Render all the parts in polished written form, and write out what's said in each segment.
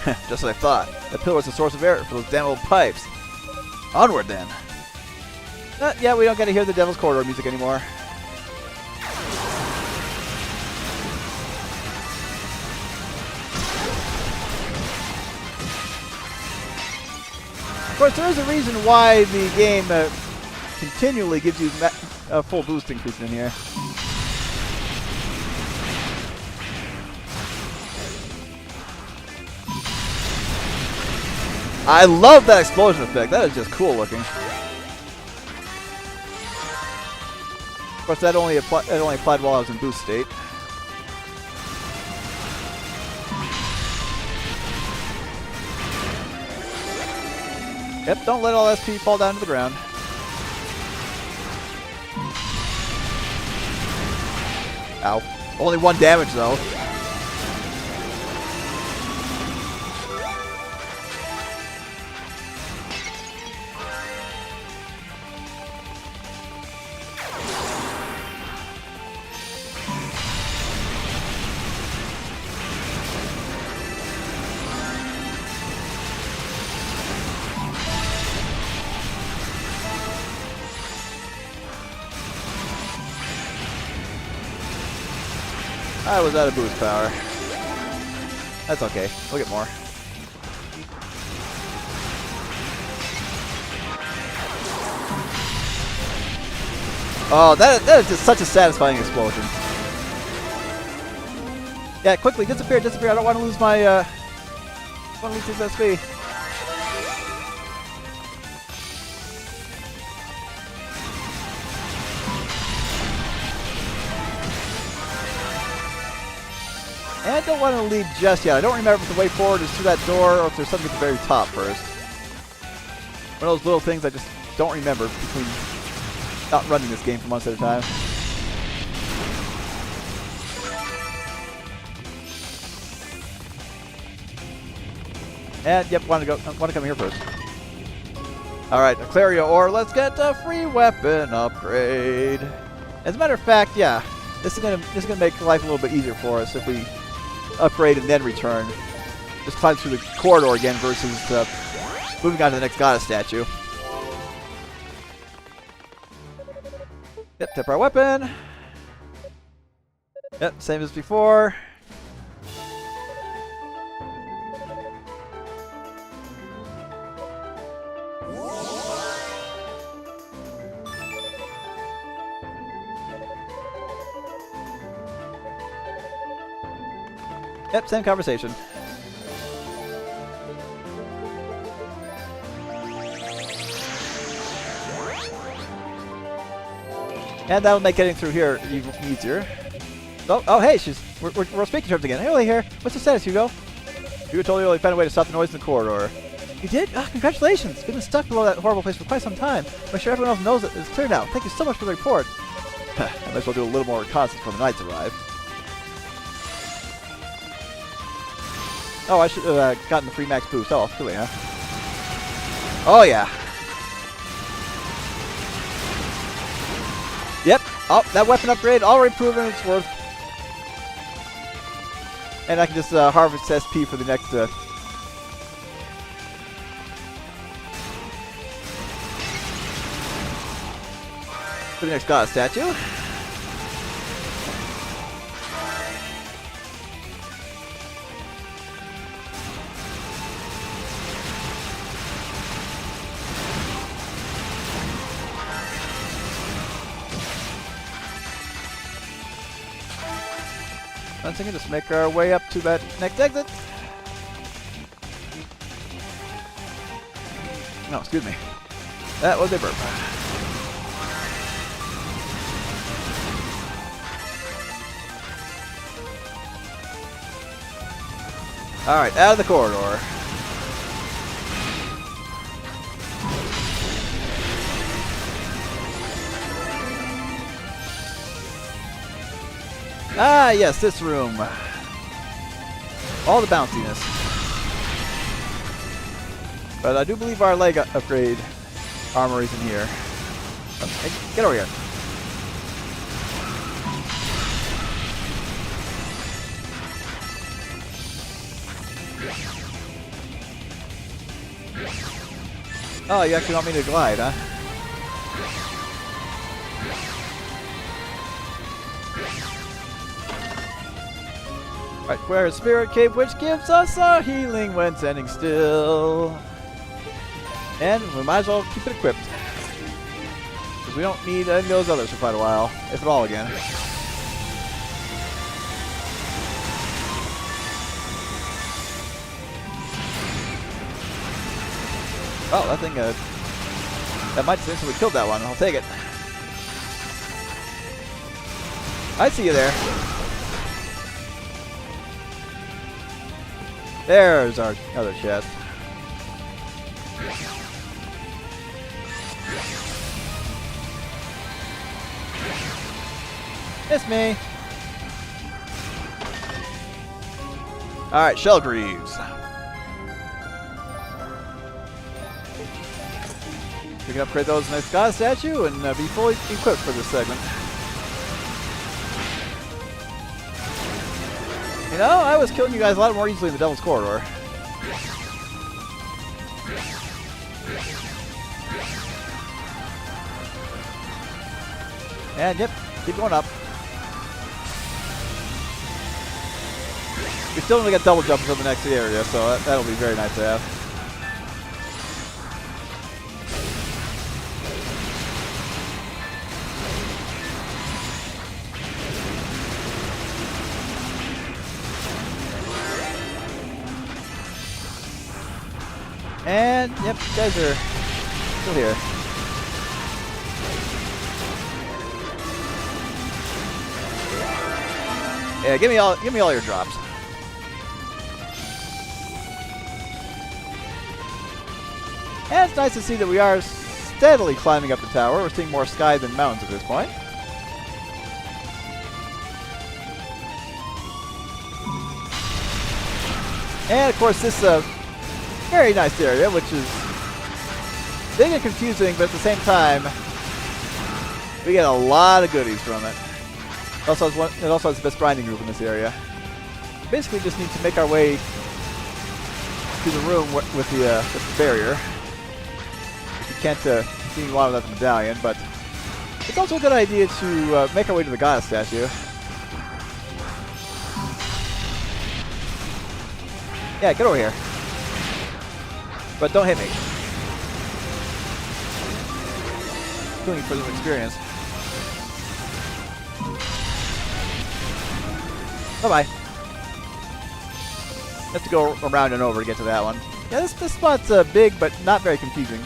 Just as I thought. That pillar was the source of air for those damn old pipes. Onward then. Yeah, we don't get to hear the Devil's Corridor music anymore. Of course, there is a reason why the game continually gives you a full boost increase in here. I love that explosion effect. That is just cool looking. Of course, that only applied while I was in boost state. Yep, don't let all SP fall down to the ground. Ow. Only 1 damage though. I was out of boost power. That's okay. We'll get more. Oh, that is just such a satisfying explosion. Yeah, quickly disappear, disappear. I don't want to lose my want to lose this SP. And I don't want to leave just yet. I don't remember if the way forward is through that door or if there's something at the very top first. One of those little things I just don't remember between not running this game for months at a time. And yep, want to come here first. All right, a Clario ore. Let's get a free weapon upgrade. As a matter of fact, yeah, this is gonna make life a little bit easier for us if we upgrade and then return. Just climb through the corridor again versus moving on to the next goddess statue. Yep, tip our weapon. Yep, same as before. Yep, same conversation. And that'll make getting through here even easier. Oh, hey, we're speaking terms again. Hey, here. What's the status, Hugo? Hugo told you he found a way to stop the noise in the corridor. You did? Ah, congratulations! You've been stuck below that horrible place for quite some time. Make sure everyone else knows it. It's clear now. Thank you so much for the report. I might as well do a little more reconnaissance before the knights arrive. Oh, I should have gotten the free max boost. Oh, really, huh? Oh, yeah. Yep. Oh, that weapon upgrade already proven its worth. And I can just harvest SP for the next... for the next goddess statue. Once again, just make our way up to that next exit. No, excuse me. That was a burp. Alright, out of the corridor. Ah, yes, this room. All the bounciness. But I do believe our leg upgrade armor is in here. Hey, get over here. Oh, you actually want me to glide, huh? Right, where is Spirit Cape, which gives us a healing when standing still. And we might as well keep it equipped. Because we don't need any of those others for quite a while, if at all again. Oh, that thing, that might just instantly killed that one. I'll take it. I see you there. There's our other chest. It's me. Alright, Shell Greaves. We can upgrade those in the Sky Statue and be fully equipped for this segment. You know, I was killing you guys a lot more easily in the Devil's Corridor. And yep, keep going up. We still only get double jumps on the next area, so that'll be very nice to have. And yep, you guys are still here. Yeah, give me all your drops. And it's nice to see that we are steadily climbing up the tower. We're seeing more sky than mountains at this point. And of course this very nice area, which is big and confusing, but at the same time, we get a lot of goodies from it. It also has the best grinding group in this area. Basically, just need to make our way to the room with the barrier. We can't see a lot of that medallion, but it's also a good idea to make our way to the goddess statue. Yeah, get over here. But don't hit me. Doing it for the experience. Bye-bye. Have to go around and over to get to that one. Yeah, this spot's big, but not very confusing.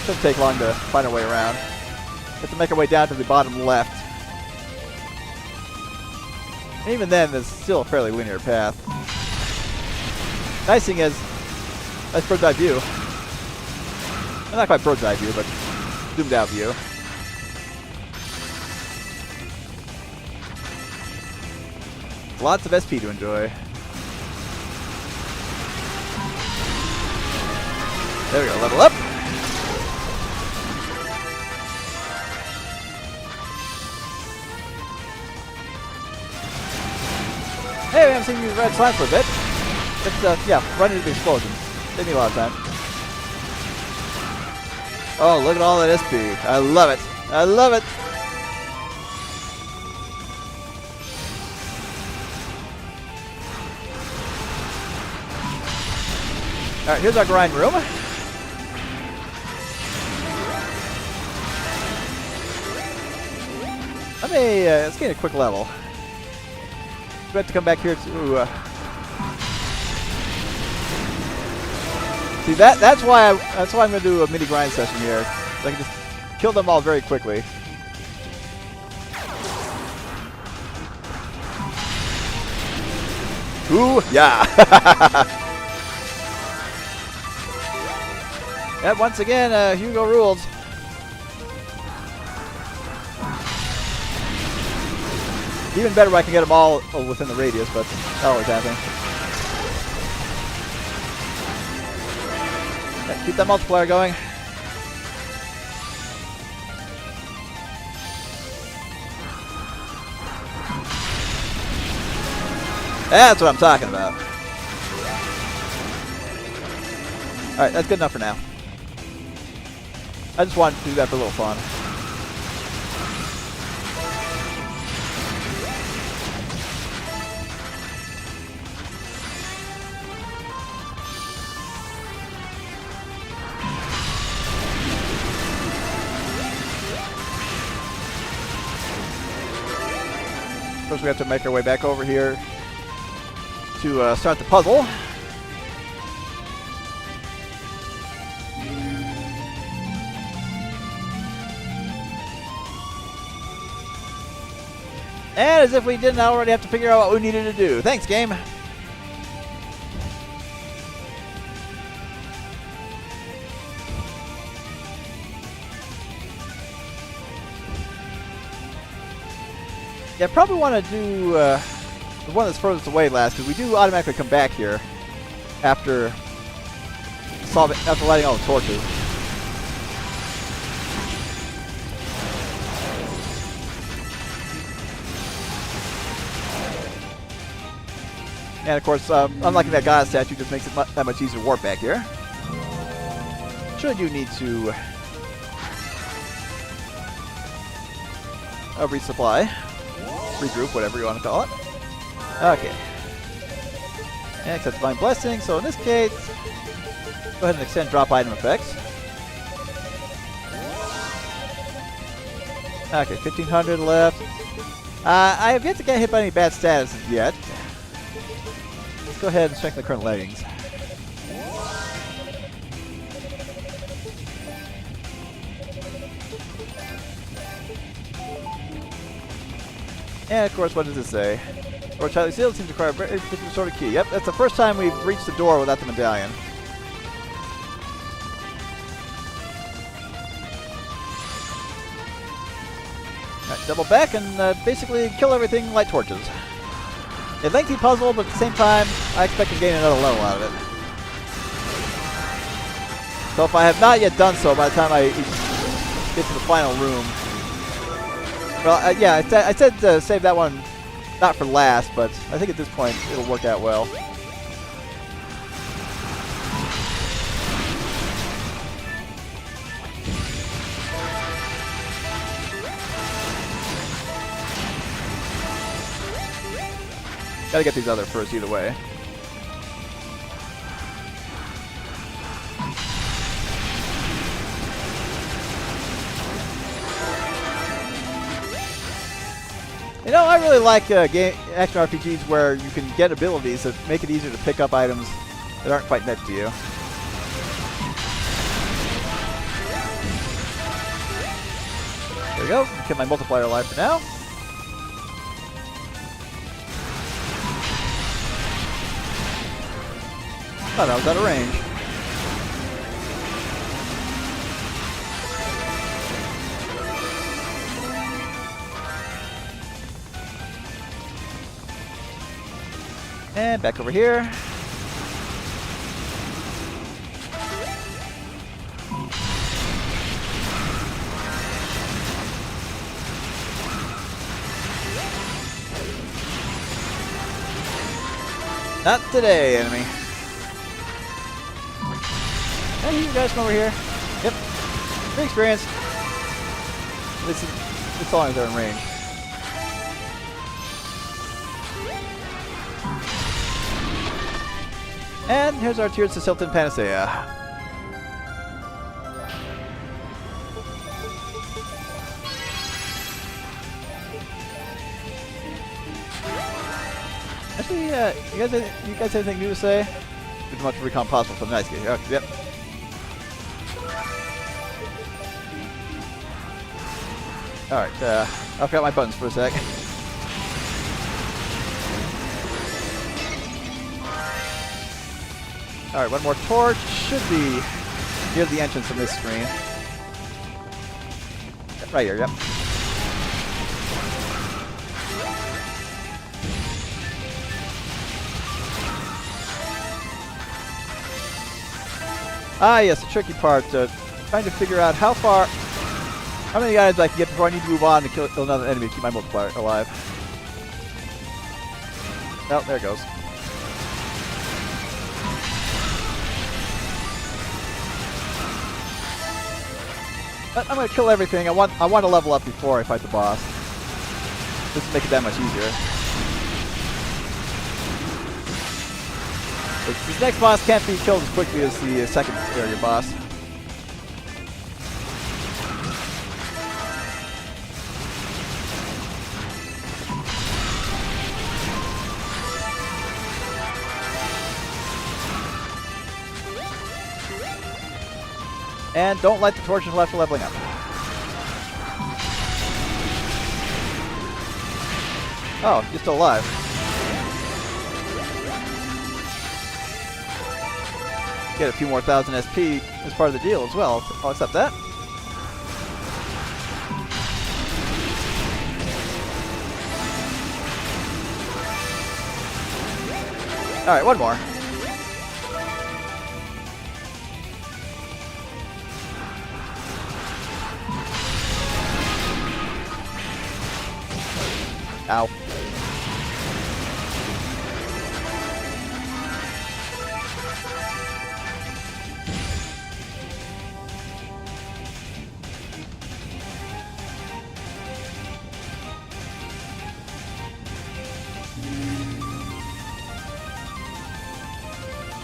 Shouldn't take long to find our way around. Have to make our way down to the bottom left. And even then, there's still a fairly linear path. Nice thing is, nice bird's eye view. Well, not quite bird's eye view, but zoomed out view. Lots of SP to enjoy. There we go, level up. Hey, we haven't seen you red slime for a bit. But yeah, run into the explosions. Take me a lot of time. Oh, look at all that SP. I love it. I love it. Alright, here's our grind room. Let's gain a quick level. We have to come back here to see that's why I'm going to do a mini grind session here. So I can just kill them all very quickly. Ooh, yeah. Yep, once again, Hugo rules. Even better if I can get them all within the radius, but that always happens. Yeah, keep that multiplier going. That's what I'm talking about. Alright, that's good enough for now. I just wanted to do that for a little fun. First we have to make our way back over here to start the puzzle. And as if we didn't already have to figure out what we needed to do. Thanks, game. Yeah, probably want to do the one that's furthest away last, because we do automatically come back here after lighting all the torches. And of course, unlocking that god statue just makes it that much easier to warp back here. Should you need to resupply, regroup, whatever you want to call it. Okay. And accept Divine Blessing. So in this case, go ahead and extend drop item effects. Okay, 1500 left. I have yet to get hit by any bad statuses yet. Let's go ahead and strengthen the current leggings. And of course, what does it say? Or Charlie Seal seems to require a very particular sort of key. Yep, that's the first time we've reached the door without the medallion. Alright, double back and basically kill everything like torches. A lengthy puzzle, but at the same time, I expect to gain another level out of it. So if I have not yet done so by the time I get to the final room. Well, yeah, I said save that one not for last, but I think at this point it'll work out well. Gotta get these other first either way. You know, I really like action RPGs where you can get abilities that make it easier to pick up items that aren't quite net to you. There we go. Keep my multiplier alive for now. Oh, that was out of range. And back over here. Not today, enemy. Hey, you guys come over here. Yep. Free experience. As long as they're in range. And here's our Tears to Silton Panacea. Actually, you guys have anything new to say? As much recon possible for the nice game. Okay, yep. Alright, I forgot my buttons for a sec. Alright, one more torch. Should be near the entrance from this screen. Yep, right here, yep. Ah, yes, the tricky part. Trying to figure out how many items I can get before I need to move on to kill another enemy to keep my multiplier alive. Oh, there it goes. But I'm gonna kill everything. I want to level up before I fight the boss. Just to make it that much easier. This next boss can't be killed as quickly as the second area boss. And don't light the torch until after leveling up. Oh, you're still alive. Get a few more thousand SP as part of the deal as well. I'll accept that. Alright, one more. Ow.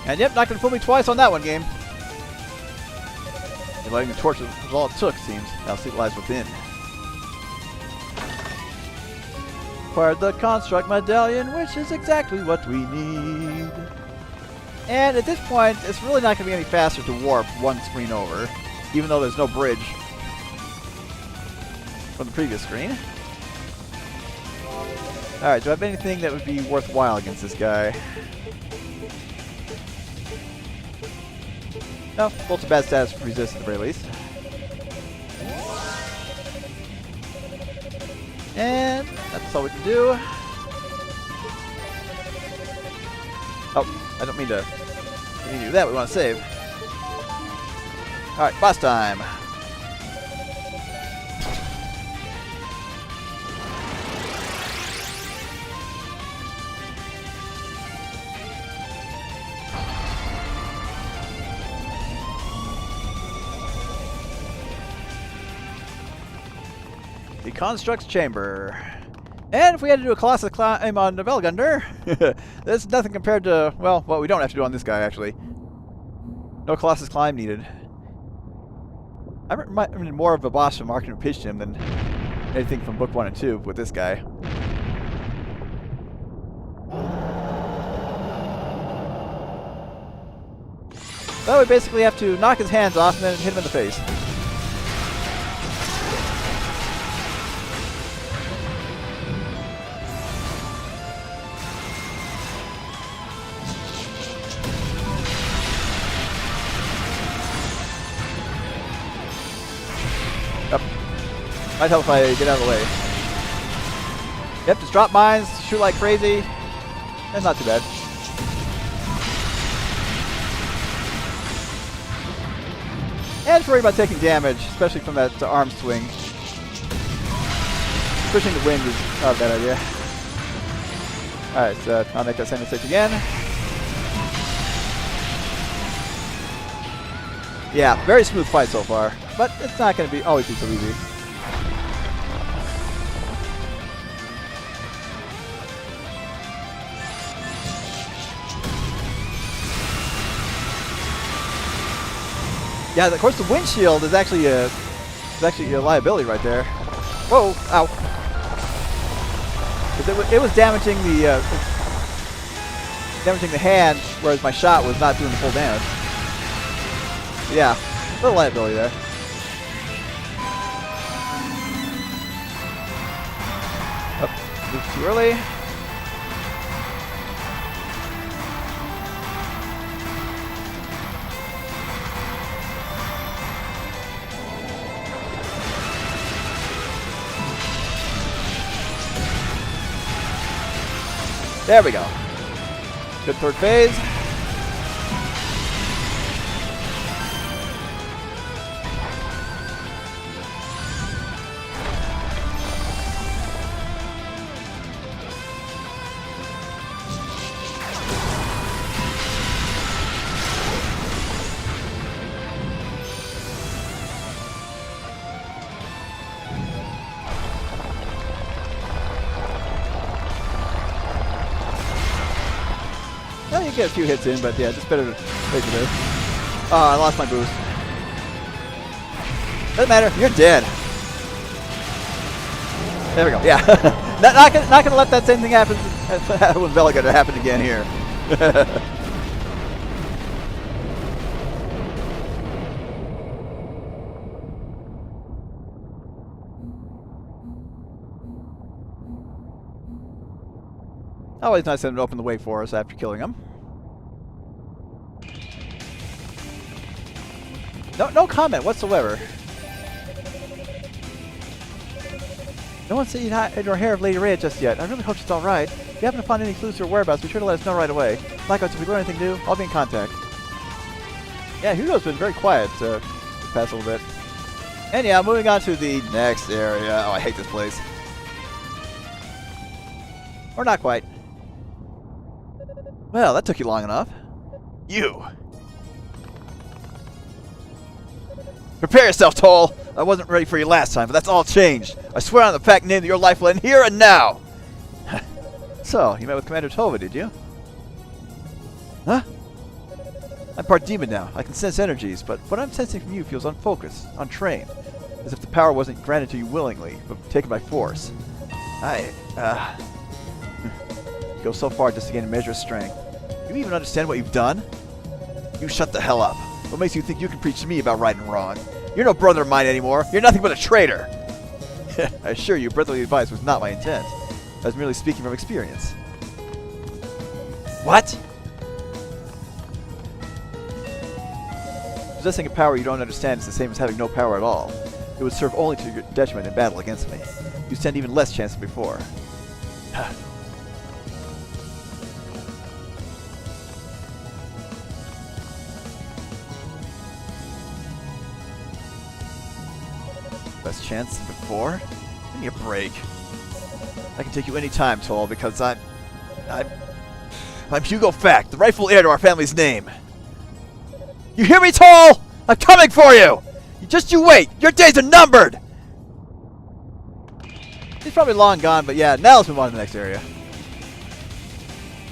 And yep, not gonna fool me twice on that one, game. And lighting the torch was all it took, seems. Now see what lies within. Acquired the construct medallion, which is exactly what we need. And at this point, it's really not going to be any faster to warp one screen over, even though there's no bridge from the previous screen. Alright, do I have anything that would be worthwhile against this guy? No, bolts of bad status resist at the very least. And that's all we can do. Oh, I don't mean to do that. We want to save. Alright, boss time. The Construct's Chamber. And if we had to do a Colossus climb on the Velgunder, this is nothing compared to, well, what we don't have to do on this guy, actually. No Colossus climb needed. I remember more of a boss from Ark and Pitchim than anything from Book 1 and 2 with this guy. Well, we basically have to knock his hands off and then hit him in the face. Might help if I get out of the way. Yep, just drop mines, shoot like crazy. That's not too bad. And just worry about taking damage, especially from that arm swing. Pushing the wind is not a bad idea. Alright, so I'll make that same mistake again. Yeah, very smooth fight so far, but it's not going to always be so easy. Yeah, of course the windshield is actually a liability right there. Whoa! Ow! It was damaging the hand, whereas my shot was not doing the full damage. Yeah, a little liability there. Oh, moved too early. There we go. Good third phase. you get a few hits in, but yeah, just better to wait for this. Oh, I lost my boost. Doesn't matter, you're dead. There we go, yeah. not gonna let that same thing happen with Velica to happen again here. Always nice of him to open the way for us after killing him. No comment whatsoever. No one's seen your hair of Lady Rhea just yet. I really hope she's alright. If you happen to find any clues to her whereabouts, be sure to let us know right away. Likewise, if we learn anything new, I'll be in contact. Yeah, Hugo's been very quiet this past little bit. And yeah, moving on to the next area. Oh, I hate this place. Or not quite. Well, that took you long enough. You! Prepare yourself, Toll! I wasn't ready for you last time, but that's all changed. I swear on the pact name that your life will end here and now! So, you met with Commander Tova, did you? Huh? I'm part demon now. I can sense energies, but what I'm sensing from you feels unfocused, untrained. As if the power wasn't granted to you willingly, but taken by force. You go so far just to gain a measure of strength. Do you even understand what you've done? You shut the hell up. What makes you think you can preach to me about right and wrong? You're no brother of mine anymore. You're nothing but a traitor. I assure you, brotherly advice was not my intent. I was merely speaking from experience. What? Possessing a power you don't understand is the same as having no power at all. It would serve only to your detriment in battle against me. You stand even less chance than before. Less chance than before? Give me a break. I can take you any time, Toll, because I'm Hugo Fact, the rightful heir to our family's name. You hear me, Toll? I'm coming for you! Just you wait! Your days are numbered! He's probably long gone, but yeah, now let's move on to the next area.